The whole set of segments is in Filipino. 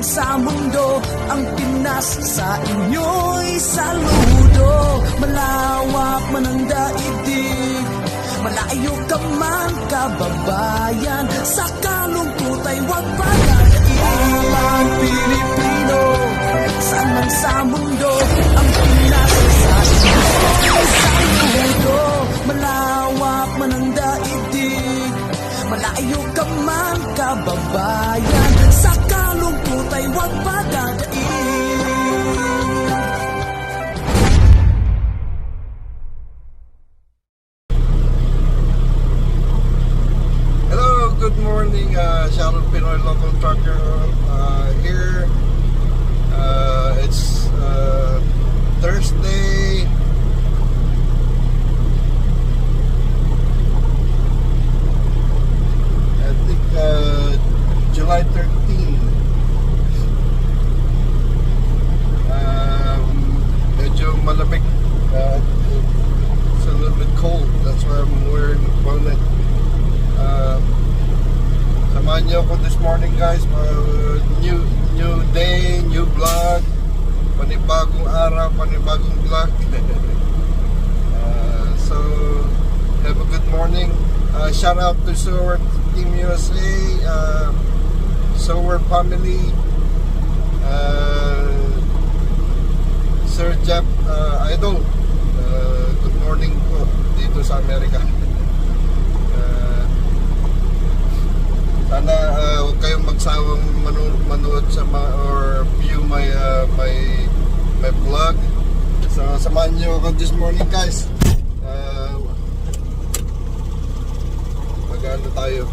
lang sa mundo. Ang Pinas sa inyo'y saludo. Malawak man ang daigdig, malayo ka man kababayan, sa kalungkot ay huwag pagkakain. Ang Pilipino, saan man sa mundo, ang Pinas sa inyo'y saludo. Malawak man ang daigdig, malayo ka man kababayan, sa kalungkot ay huwag pagkakain. Good morning, shout out Pinoy local trucker here. It's Thursday. I think July 13. Medyo malamig. It's a little bit cold. That's why I'm wearing a bonnet. Samahan niyo ako this morning, guys. New day, new vlog. Panibagong araw, panibagong vlog. So, have a good morning. Shout out to Sower Team USA, Sower family, Sir Jeff Idol. Good morning po dito sa Amerika. Sana huwag kayong magsawang manood sa or view my vlog. So samahan niyo ako this morning, guys. Mag-ano tayo,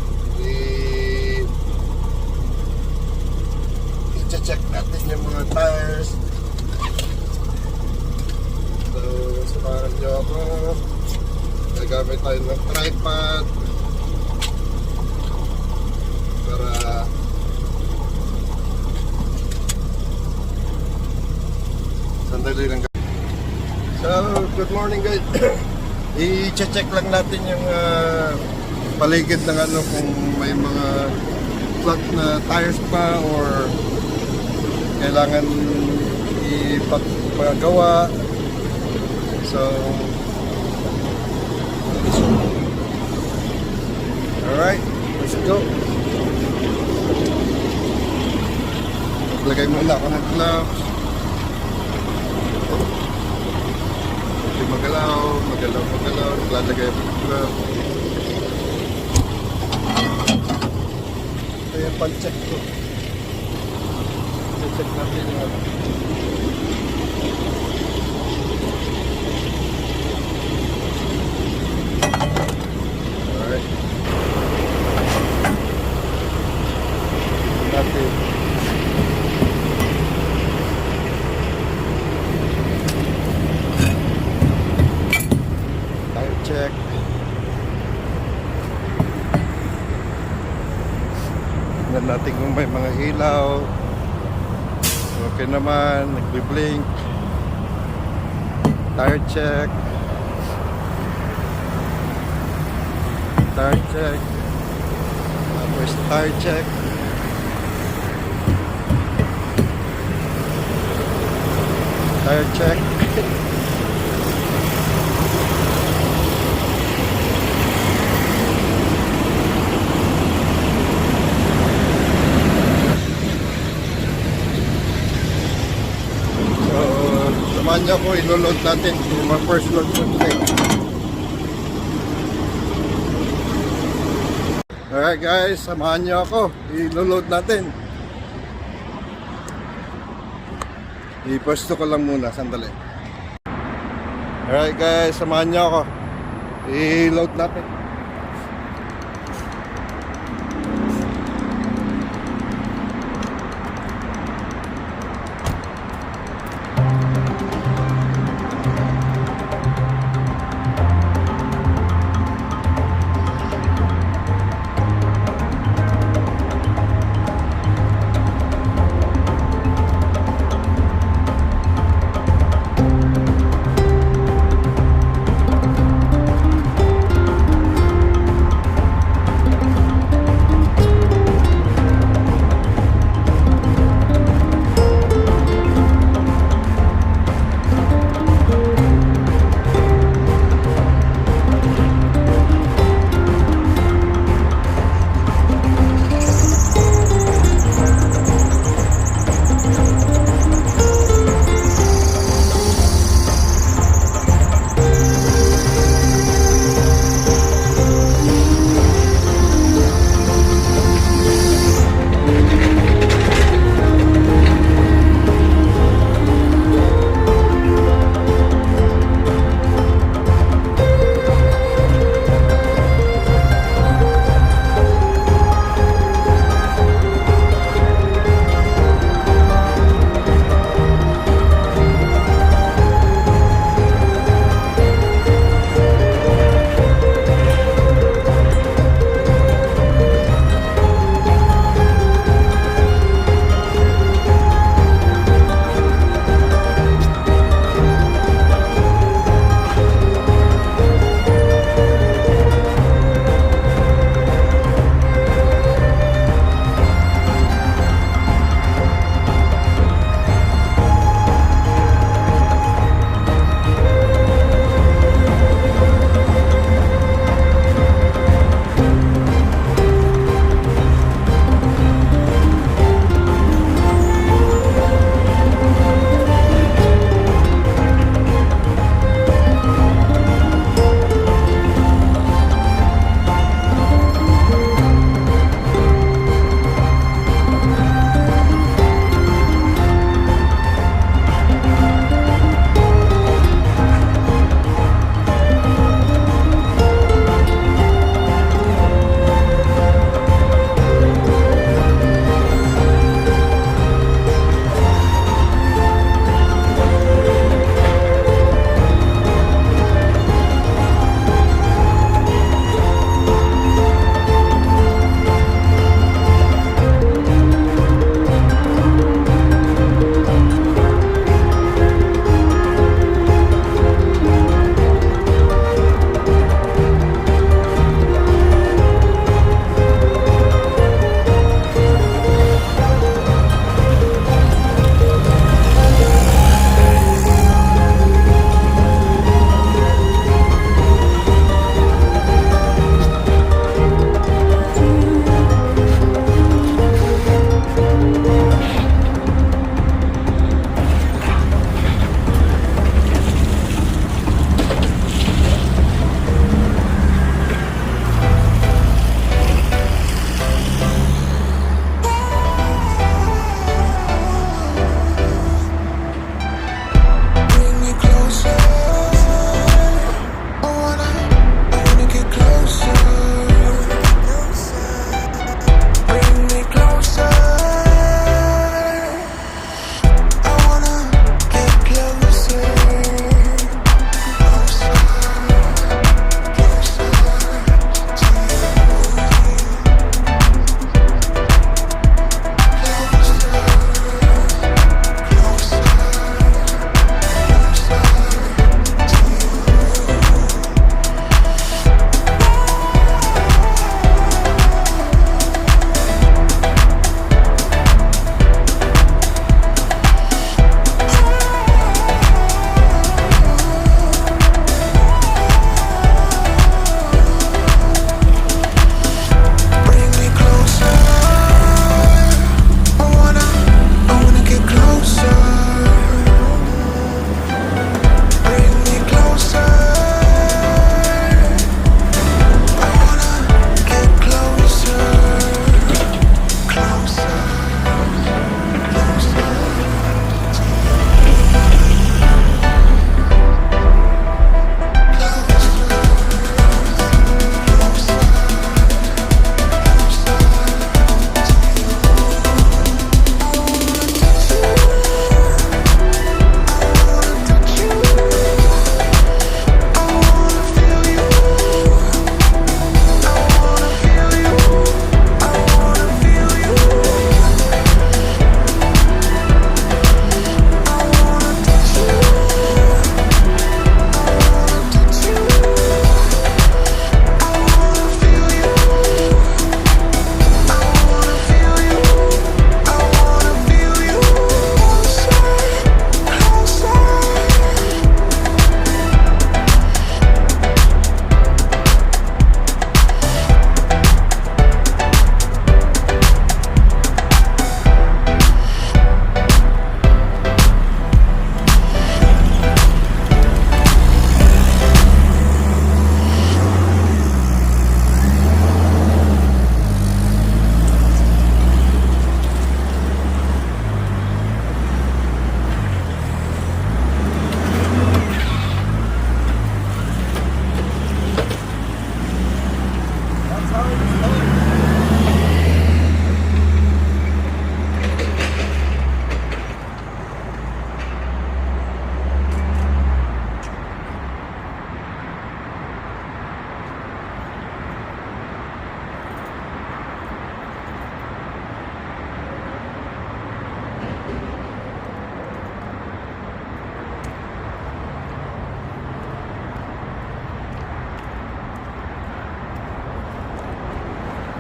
i-check natin yung mga tires. So samahan niyo ako. Gagamit tayo ng tripod para sandali lang. So, good morning, guys. I-check lang natin yung paligid ng ano, kung may mga flat na tires pa or kailangan ipagawa. So, alright, let's go. Lagay muna ako ng gloves. Hindi magalaw. Naglalagay ako ng gloves. Ito yung pan-check ko. Check natin yung ano. Alright. Natin. Check. Tingnan natin kung may mga ilaw. Okay naman, nagbi-blink. Tire check. Tire check. Tapos tire check. Tire check. Samahan niyo ako, ilo-load natin yung mga first load for today. Alright guys, samahan niyo ako, ilo-load natin. I-posto ko lang muna, sandali. Alright guys, samahan niyo ako, i-load natin.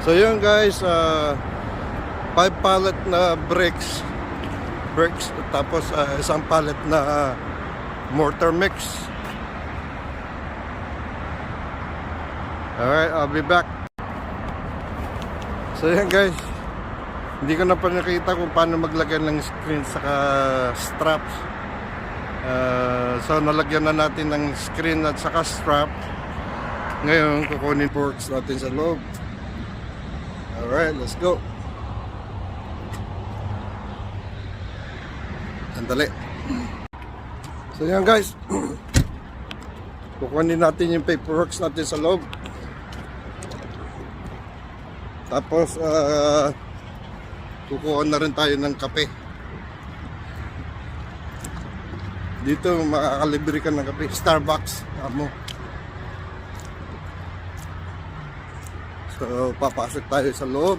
So yun guys, 5 pallet na bricks, tapos isang pallet na mortar mix. Alright, I'll be back. So yan guys, hindi ko na pa nakita kung paano maglagay ng screen saka straps. So nalagyan na natin ng screen at saka strap. Ngayon kukunin forks natin sa loob. Alright, let's go. Sandali. So yan guys, kukunin natin yung paperworks natin sa loob. Tapos kukuha na rin tayo ng kape. Dito makakalibre ka ng kape, Starbucks amo. So papasok tayo sa loob.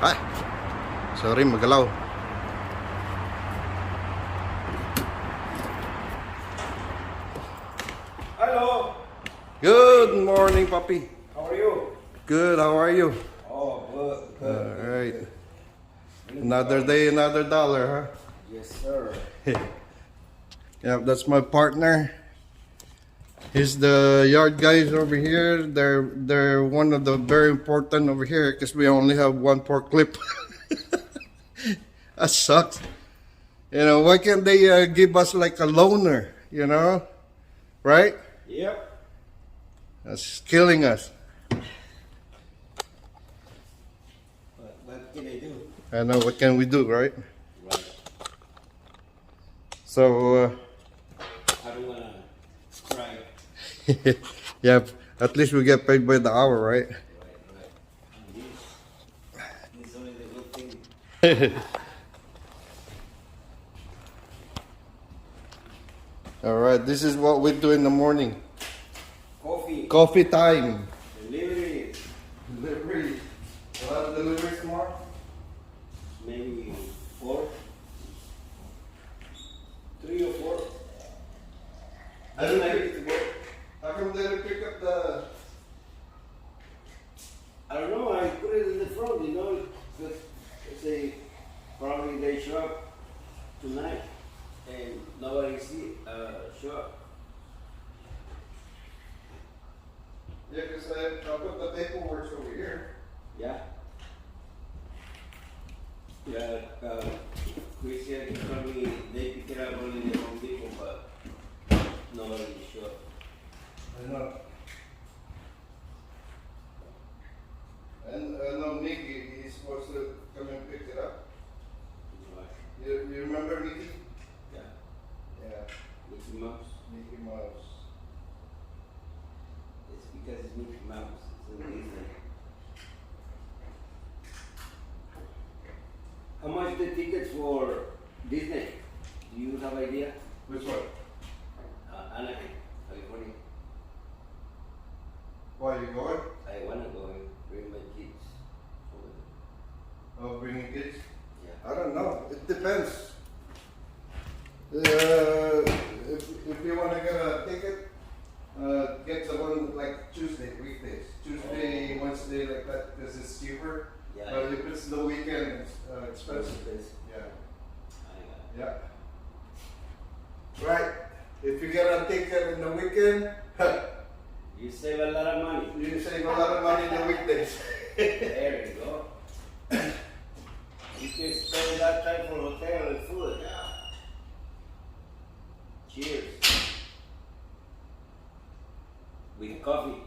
Ay, sorry, magalaw. Hello. Good morning, puppy. How are you? Good, how are you? Oh, good. All right. Another day, another dollar, huh? Yes, sir. Yeah, that's my partner. He's the yard guys over here. They're one of the very important over here because we only have one pork clip. That sucks. You know, why can't they give us like a loaner? You know, right? Yep. That's killing us. What can I do? I know. What can we do, right? Right. So. I don't wanna cry. Yeah, at least we get paid by the hour, right? Right. This is only the good thing. All right, this is what we do in the morning. Coffee. Coffee time. Delivery. Delivery. We'll have delivery tomorrow? Maybe 4. 3 or 4. I don't like it to go. How come they didn't pick up the... I don't know. I put it in the front. You know, but they probably they show up tonight, and nobody show up. Yeah, because I put the paperwork over here. Yeah. Yeah, Christian told me they pick it up only in the Home Depot, but nobody showed up. I know. And I know Mickey, he's supposed to come and pick it up. You remember Mickey? Yeah, Yeah, Mickey Mouse. Mickey Mouse. It's because it's Mickey Mouse. It's in Disney. How much the tickets for Disney? Do you have idea? Which one? Anaheim, California. Why are you going? I wanna go and bring my kids. Oh, bringing kids? Yeah. I don't know. It depends. If you want to get a ticket, get the one like Tuesday, weekdays. Tuesday, Wednesday, like that, because it's cheaper. Yeah. But if it's the weekend, it's expensive. Expensive. Yeah. I got Yeah. Right. If you get a ticket in the weekend, You save a lot of money. you save a lot of money in the weekdays. There you go. You can spend that time for hotel and food. Cheers. With coffee.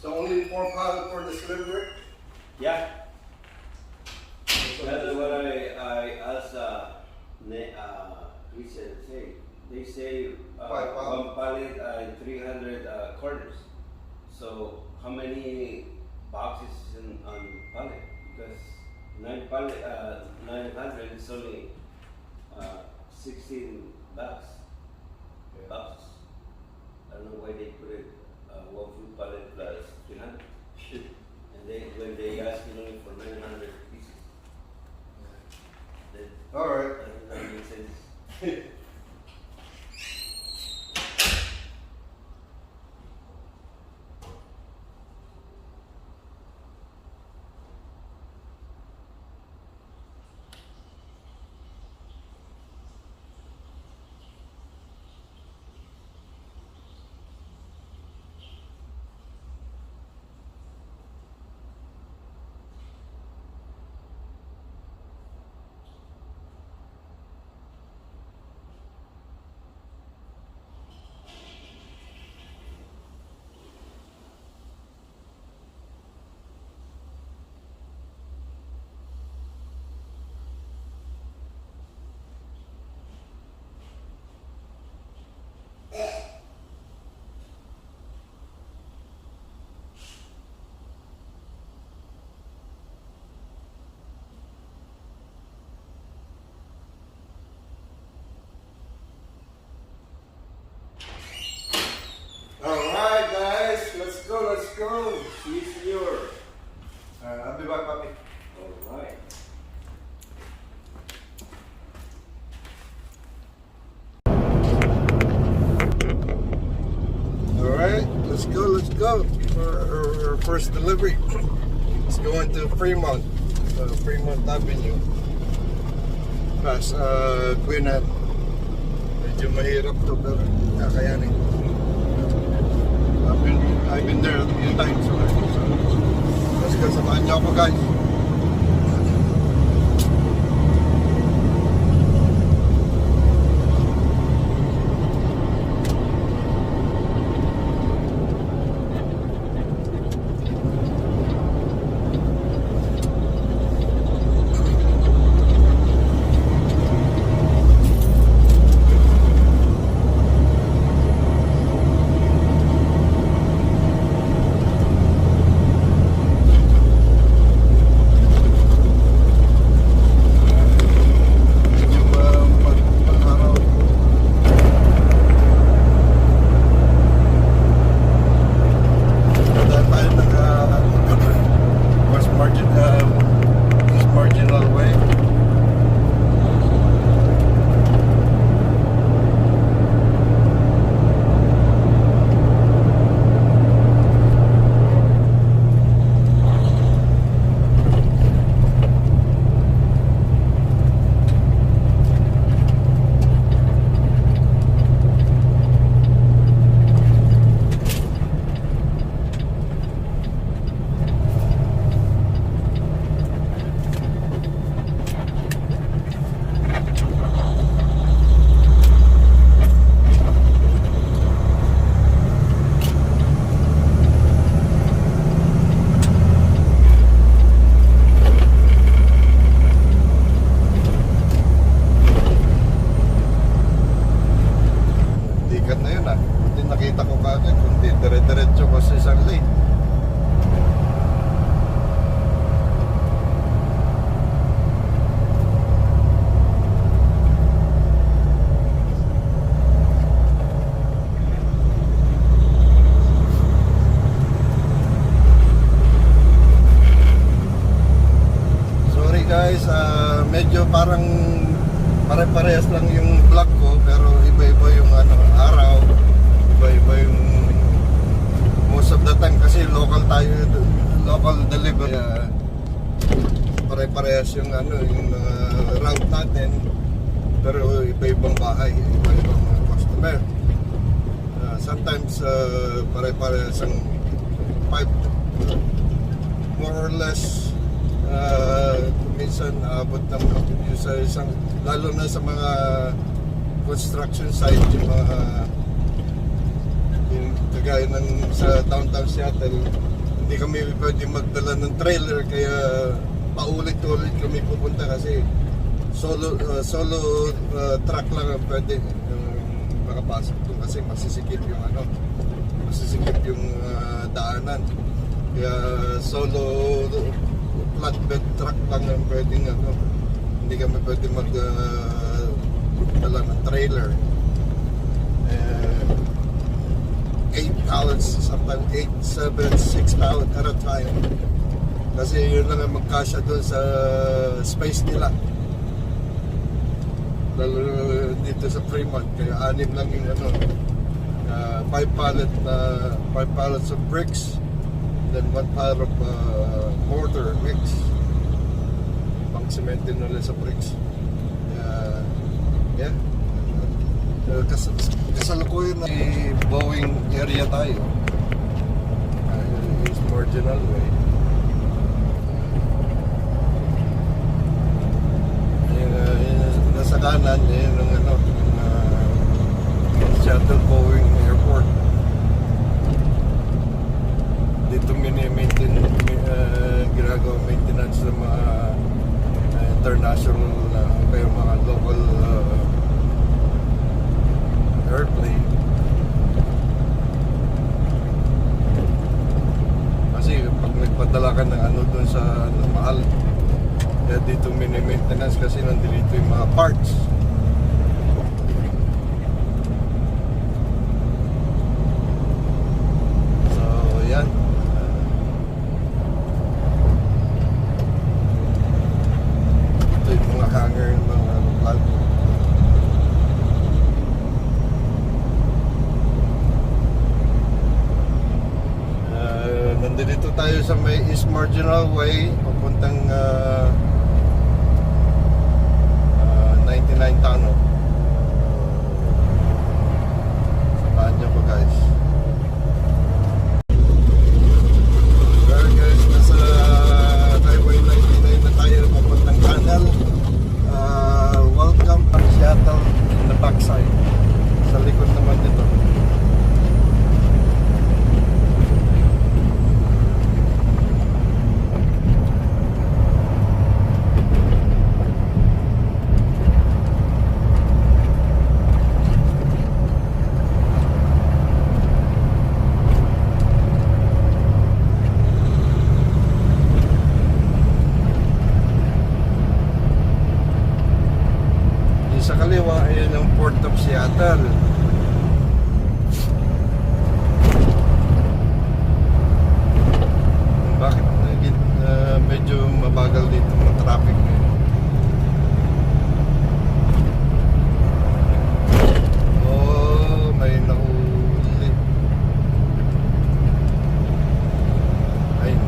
So only 4 pallets for the delivery? Yeah. That's what I asked. He said, hey, they say 5 pounds? 1 pallet and 300 corners. So how many boxes on pallet? Because 900 is only 16 bucks. Yeah. Boxes. I don't know why they put it 1 full pallet plus 300. And when they ask you only for 900 pieces, then Alright. that doesn't make sense. Alright guys, let's go. See, senor. I'll be back, papi. All right. Alright, let's go for our first delivery. It's going to Fremont, Fremont Avenue. Plus, Quinat. Medyo mahirap to pero kakayanin. I've been there a few times already. So, let's go, samahan niyo ako guys. dire-diretso ko sa isang lane. Sorry guys, medyo parang pare-parehas lang yung vlog ko, pero iba-iba yung araw, iba-iba yung most of the time kasi local tayo, local delivery. Pare-parehas yung yung route natin, pero iba-ibang bahay, iba-ibang customer. Sometimes pare-parehas ang pipe, more or less. Minsan abot ng sa isang, lalo na sa mga construction site, yung mga gaya ng sa downtown Seattle, hindi kami pwede magdala ng trailer kaya paulit-ulit kami pupunta kasi solo truck lang ang pwede makapasok doon kasi masisikip yung daanan. Kaya solo flatbed truck lang ang pwedeng hindi kami pwede dala ng trailer. 8 pallets, sometimes 8, 7, 6 pallets at a time. Kasi yun lang ang magkasya doon sa space nila. Lalo dito sa Fremont, kaya 6 lang yung 5 pallets of bricks, then 1 pallet of mortar mix. Pang semento nila sa bricks. Yeah. Kasalukuyan na Boeing area tayo. Is marginal way. Nasa kanan, yun ang Seattle Boeing Airport. Dito mini-maintain, ginagawa maintenance ng mga international kayo mga local airplane. Kasi pag nagpadala ka ng doon sa mahal, kaya dito mini-maintenance kasi nandito yung mga parts. So yan, ito yung mga hangar ng mga plug. Nandito tayo sa may East Marginal Way papuntang 99 Tunnel. Samahan niyo po guys. Well guys, nasa Highway 99 na tayo papuntang tunnel. Welcome to Seattle in the backside. Sa likod naman nito. Sa kaliwa, ayan ang Port of Seattle. Bakit medyo mabagal dito ng traffic ngayon? Oh, may nahuli. Ay,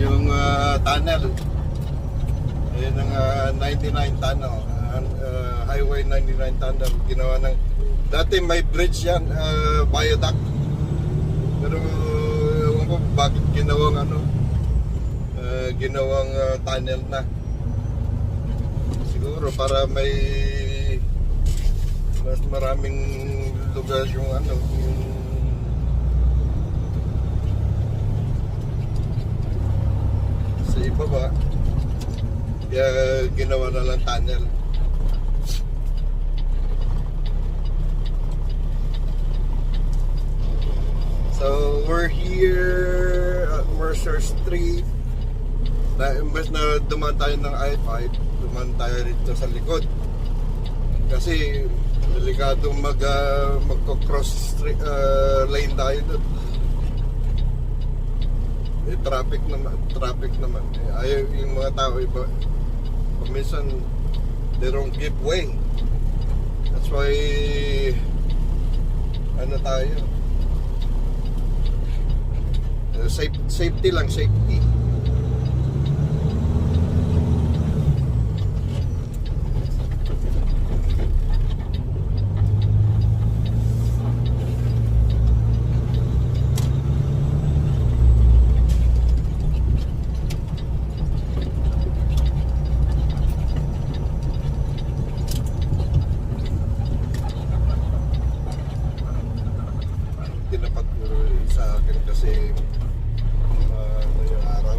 yung tunnel. Ayun ang 99 tunnel. Highway 99 tunnel. Ginawa ng... Dati may bridge yan, viaduct. Pero ewan ko bakit ginawang ginawang tunnel na. Siguro para may mas maraming lugar yung yung sa ibaba. Kaya ginawa na lang tunnel. So we're here at Mercer Street. Imbes na dumaan tayo ng I-5, dumaan tayo rito sa likod. Kasi delikadong magko-cross lane tayo doon. Traffic naman. Ayaw yung mga tao iba. Minsan they don't give way. That's why tayo. Safety lang, safety. Tinapat ko sa akin kasi yung araw.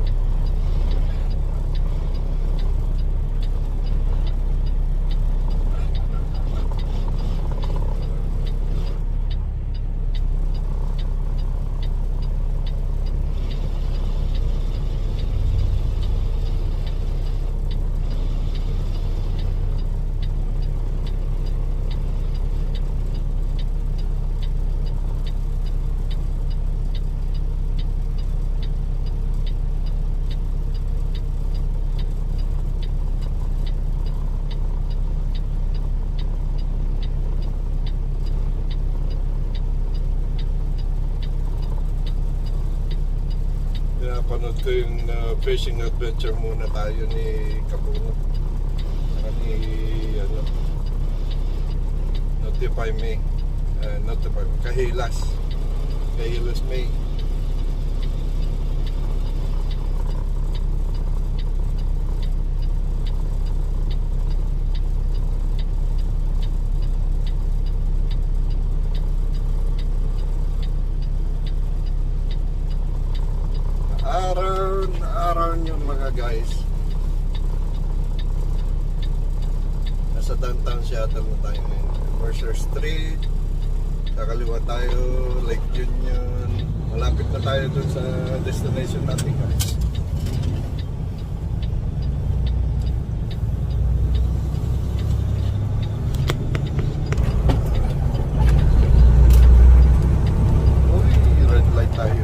Pinapanood ko yung fishing adventure muna tayo ni Kabungo. Saka ni Notify Me. Kahilas May. Araw yung mga guys. Nasa downtown Seattle na tayo ngayon. Mercer Street. Kakaliwa tayo, Lake Union. Malapit na tayo dun sa destination natin guys. Uy, red light tayo.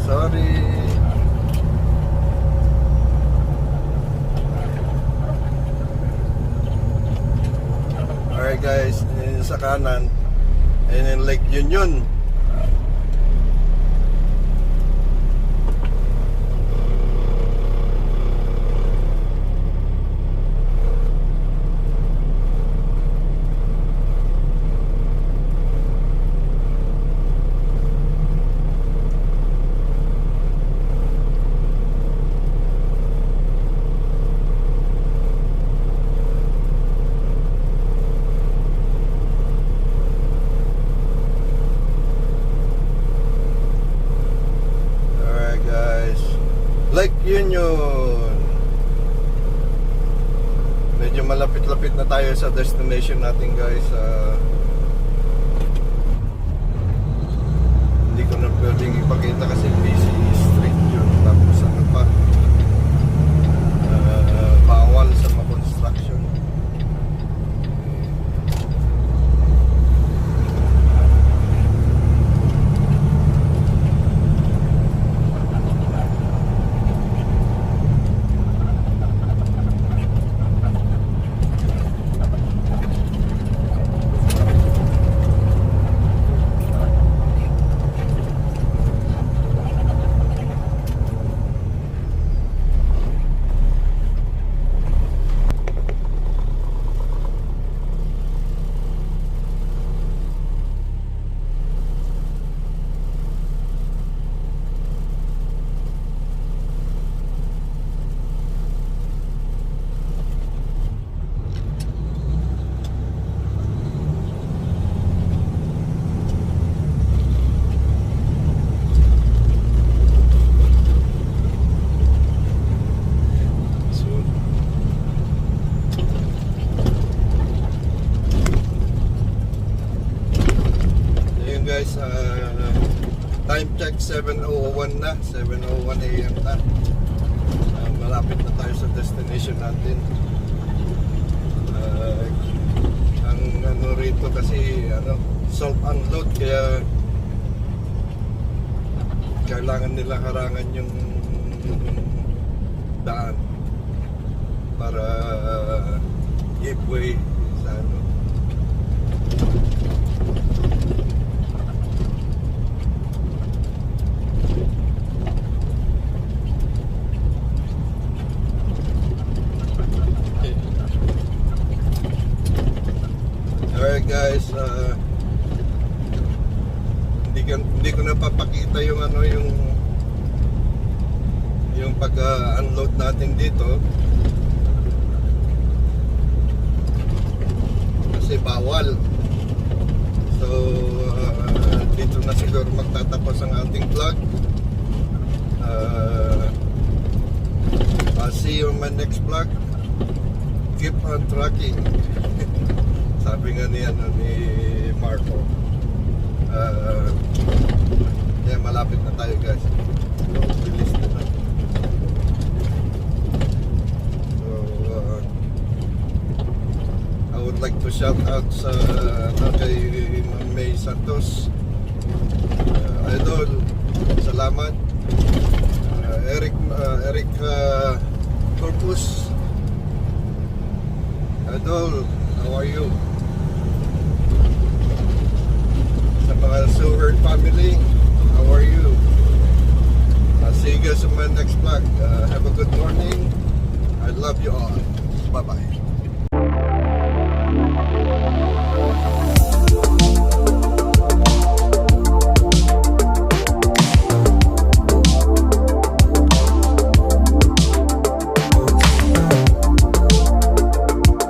Sorry. Alright guys, sa kanan ayun yung Lake Union. Lake Union. Medyo malapit-lapit na tayo sa destination natin guys. Hindi ko na pwedeng ipakita kasi busy street yun. Tapos bawal sa mga construction. 7:01 na, 7:01 AM na. Malapit na tayo sa destination natin. Ang ano rito kasi self-unload, kaya kailangan nila harangan yung daan para give way sa ano. Alright guys, hindi ko na papakita yung yung pag-unload natin dito kasi bawal. So dito na siguro magtatapos ang ating vlog. I'll see you on my next vlog. Keep on trucking. Sabi nga ni Marco. Yeah, malapit na tayo guys. Release na na. So I would like to shout out sa kay Ma'am May Santos. Idol, salamat. Eric Corpus. Idol, how are you? Sa mga Silver family, how are you? I'll see you guys in my next vlog. Have a good morning. I love you all. Bye-bye.